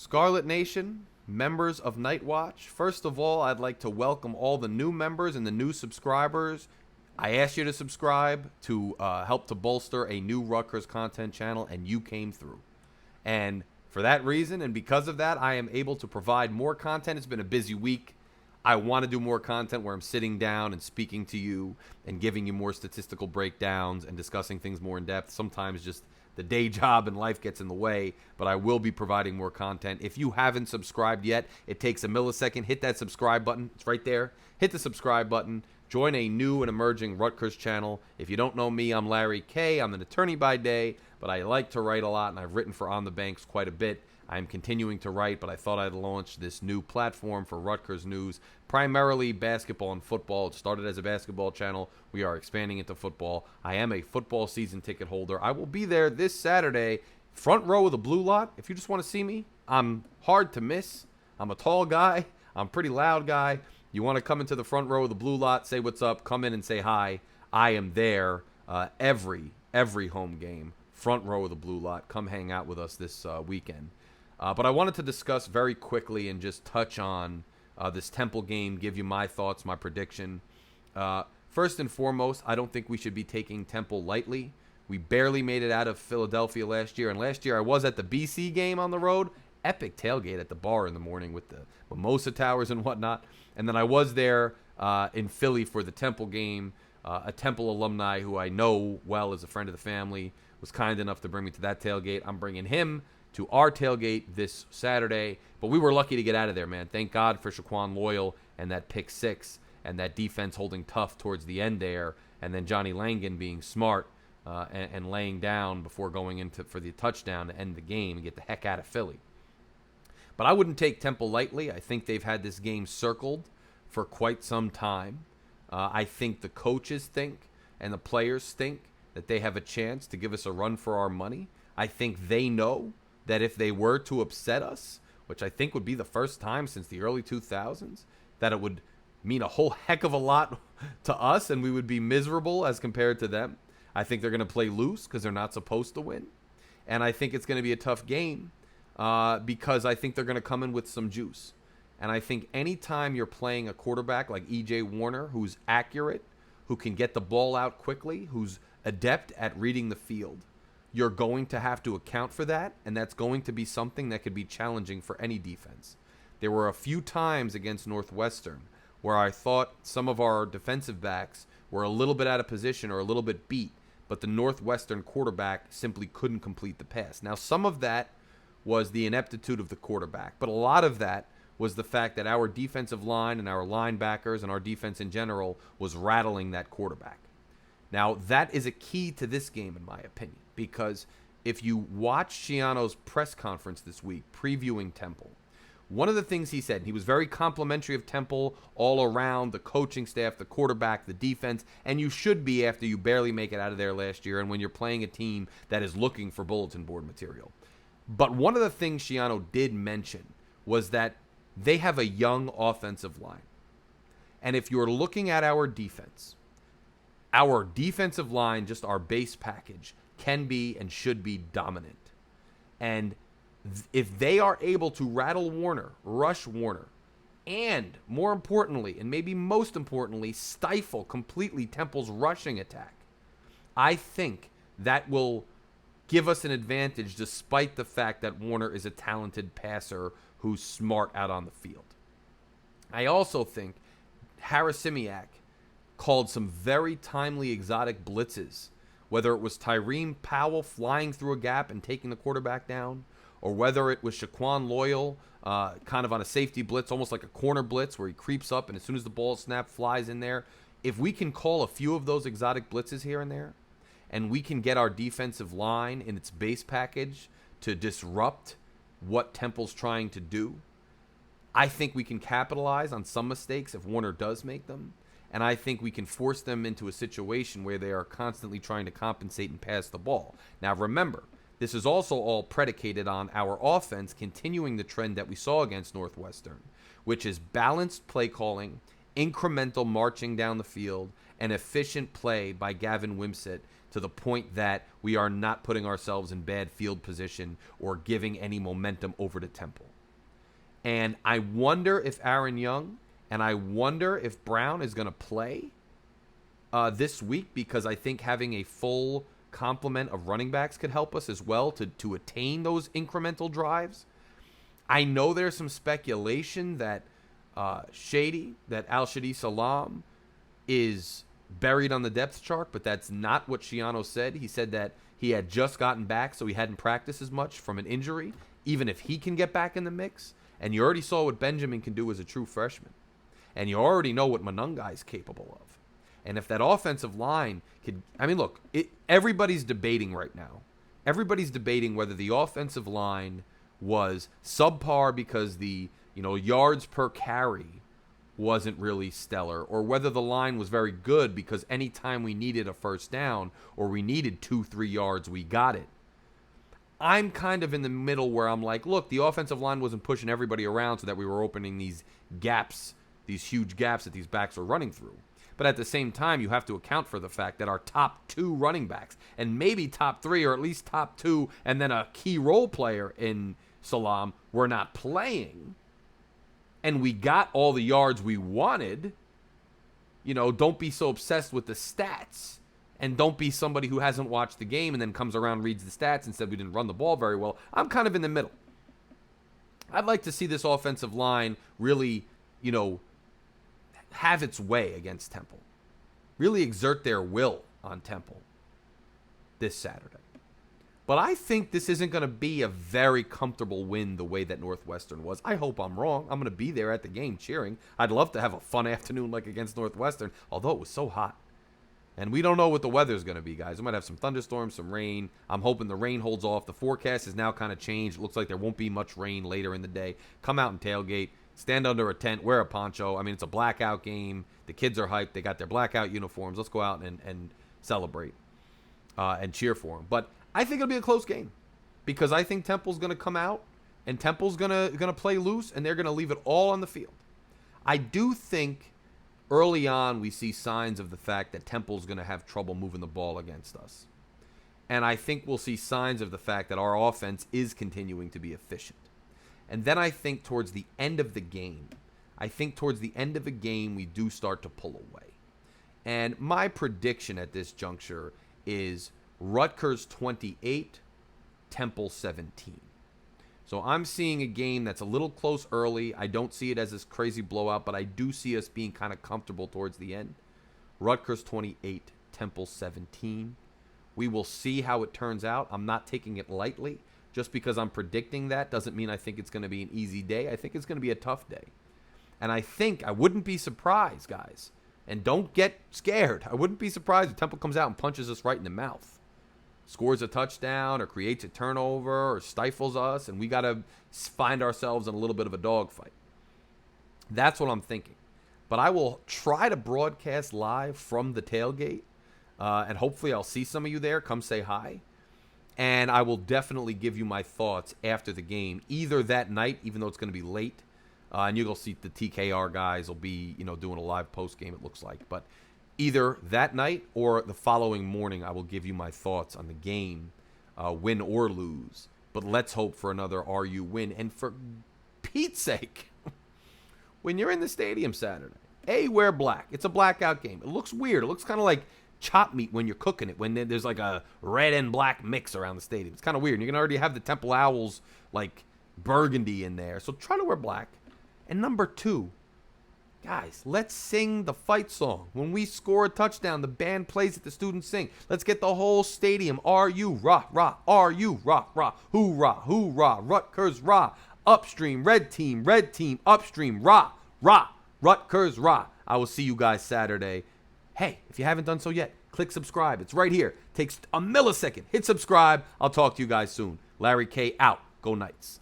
Scarlet Nation, members of Night Watch, first of all, I'd like to welcome all the new members and the new subscribers. I asked you to subscribe to help to bolster a new Rutgers content channel, and you came through. And for that reason, and because of that, I am able to provide more content. It's been a busy week. I want to do more content where I'm sitting down and speaking to you and giving you more statistical breakdowns and discussing things more in depth. Sometimes just the day job and life gets in the way, but I will be providing more content. If you haven't subscribed yet, it takes a millisecond. Hit that subscribe button. It's right there. Hit the subscribe button. Join a new and emerging Rutgers channel. If you don't know me, I'm Larry K. I'm an attorney by day, but I like to write a lot, and I've written for On the Banks quite a bit. I'm continuing to write, but I thought I'd launch this new platform for Rutgers news, primarily basketball and football. It started as a basketball channel. We are expanding into football. I am a football season ticket holder. I will be there this Saturday, front row of the blue lot. If you just want to see me, I'm hard to miss. I'm a tall guy. I'm a pretty loud guy. You want to come into the front row of the blue lot, say what's up, come in and say hi. I am there every home game, front row of the blue lot. Come hang out with us this weekend. But I wanted to discuss very quickly and just touch on this Temple game, give you my thoughts, my prediction. First and foremost, I don't think we should be taking Temple lightly. We barely made it out of Philadelphia last year. And last year I was at the BC game on the road. Epic tailgate at the bar in the morning with the mimosa towers and whatnot. And then I was there in Philly for the Temple game. A Temple alumni who I know well as a friend of the family was kind enough to bring me to that tailgate. I'm bringing him to our tailgate this Saturday, but we were lucky to get out of there, man. Thank God for Shaquan Loyal and that pick six and that defense holding tough towards the end there, and then Johnny Langan being smart and laying down before going into for the touchdown to end the game and get the heck out of Philly. But I wouldn't take Temple lightly. I think they've had this game circled for quite some time. I think the coaches think and the players think that they have a chance to give us a run for our money. I think they know that if they were to upset us, which I think would be the first time since the early 2000s, that it would mean a whole heck of a lot to us and we would be miserable as compared to them. I think they're going to play loose because they're not supposed to win. And I think it's going to be a tough game because I think they're going to come in with some juice. And I think anytime you're playing a quarterback like E.J. Warner, who's accurate, who can get the ball out quickly, who's adept at reading the field, you're going to have to account for that, and that's going to be something that could be challenging for any defense. There were a few times against Northwestern where I thought some of our defensive backs were a little bit out of position or a little bit beat, but the Northwestern quarterback simply couldn't complete the pass. Now, some of that was the ineptitude of the quarterback, but a lot of that was the fact that our defensive line and our linebackers and our defense in general was rattling that quarterback. Now, that is a key to this game, in my opinion, because if you watch Schiano's press conference this week previewing Temple, one of the things he said, he was very complimentary of Temple all around, the coaching staff, the quarterback, the defense, and you should be after you barely make it out of there last year and when you're playing a team that is looking for bulletin board material. But one of the things Schiano did mention was that they have a young offensive line. And if you're looking at our defensive line, just our base package, can be and should be dominant. And if they are able to rattle Warner, rush Warner, and more importantly, and maybe most importantly, stifle completely Temple's rushing attack, I think that will give us an advantage despite the fact that Warner is a talented passer who's smart out on the field. I also think Harasimiak called some very timely exotic blitzes, whether it was Tyreen Powell flying through a gap and taking the quarterback down, or whether it was Shaquan Loyal kind of on a safety blitz, almost like a corner blitz where he creeps up and as soon as the ball is snapped, flies in there. If we can call a few of those exotic blitzes here and there, and we can get our defensive line in its base package to disrupt what Temple's trying to do, I think we can capitalize on some mistakes if Warner does make them. And I think we can force them into a situation where they are constantly trying to compensate and pass the ball. Now, remember, this is also all predicated on our offense continuing the trend that we saw against Northwestern, which is balanced play calling, incremental marching down the field, and efficient play by Gavin Wimsatt to the point that we are not putting ourselves in bad field position or giving any momentum over to Temple. And I wonder if Aaron Young and I wonder if Brown is going to play this week, because I think having a full complement of running backs could help us as well to attain those incremental drives. I know there's some speculation that Al-Shadi Salam is buried on the depth chart, but that's not what Schiano said. He said that he had just gotten back, so he hadn't practiced as much from an injury, even if he can get back in the mix. And you already saw what Benjamin can do as a true freshman. And you already know what Monungai is capable of. And if that offensive line could, look, everybody's debating right now. Everybody's debating whether the offensive line was subpar because the, yards per carry wasn't really stellar, or whether the line was very good because anytime we needed a first down or we needed 2-3 yards, we got it. I'm kind of in the middle where I'm like, look, the offensive line wasn't pushing everybody around so that we were opening these gaps, these huge gaps that these backs were running through. But at the same time, you have to account for the fact that our top 2 running backs, and maybe top 3, or at least top 2, and then a key role player in Salam, were not playing. And we got all the yards we wanted. Don't be so obsessed with the stats. And don't be somebody who hasn't watched the game and then comes around, reads the stats, and said we didn't run the ball very well. I'm kind of in the middle. I'd like to see this offensive line really, have its way against Temple. Really exert their will on Temple this Saturday. But I think this isn't going to be a very comfortable win the way that Northwestern was. I hope I'm wrong. I'm going to be there at the game cheering. I'd love to have a fun afternoon like against Northwestern, although it was so hot. And we don't know what the weather's going to be, guys. We might have some thunderstorms, some rain. I'm hoping the rain holds off. The forecast has now kind of changed. It looks like there won't be much rain later in the day. Come out and tailgate. Stand under a tent. Wear a poncho. It's a blackout game. The kids are hyped. They got their blackout uniforms. Let's go out and celebrate and cheer for them. But I think it'll be a close game because I think Temple's going to come out and Temple's going to play loose, and they're going to leave it all on the field. I do think early on we see signs of the fact that Temple's going to have trouble moving the ball against us. And I think we'll see signs of the fact that our offense is continuing to be efficient. And then I think towards the end of the game, we do start to pull away. And my prediction at this juncture is Rutgers 28, Temple 17. So I'm seeing a game that's a little close early. I don't see it as this crazy blowout, but I do see us being kind of comfortable towards the end. Rutgers 28, Temple 17. We will see how it turns out. I'm not taking it lightly. Just because I'm predicting that doesn't mean I think it's going to be an easy day. I think it's going to be a tough day. And I wouldn't be surprised, guys. And don't get scared. I wouldn't be surprised if Temple comes out and punches us right in the mouth. Scores a touchdown or creates a turnover or stifles us, and we got to find ourselves in a little bit of a dogfight. That's what I'm thinking. But I will try to broadcast live from the tailgate, and hopefully I'll see some of you there. Come say hi. And I will definitely give you my thoughts after the game, either that night, even though it's going to be late, and you'll see the TKR guys will be, doing a live post game, it looks like. But either that night or the following morning, I will give you my thoughts on the game, win or lose. But let's hope for another RU win. And for Pete's sake, when you're in the stadium Saturday, wear black. It's a blackout game. It looks weird. It looks kind of like chop meat when you're cooking it, when there's like a red and black mix around the stadium. It's kind of weird. And you're going to already have the Temple Owls like burgundy in there. So try to wear black. And number 2, guys, let's sing the fight song. When we score a touchdown, the band plays it, the students sing. Let's get the whole stadium. R-U, rah, rah, R-U, rah, rah, hoorah, hoorah, Rutgers, rah, upstream, red team, upstream, rah, rah, Rutgers, rah. I will see you guys Saturday. Hey, if you haven't done so yet, click subscribe. It's right here. Takes a millisecond. Hit subscribe. I'll talk to you guys soon. Larry K out. Go Knights.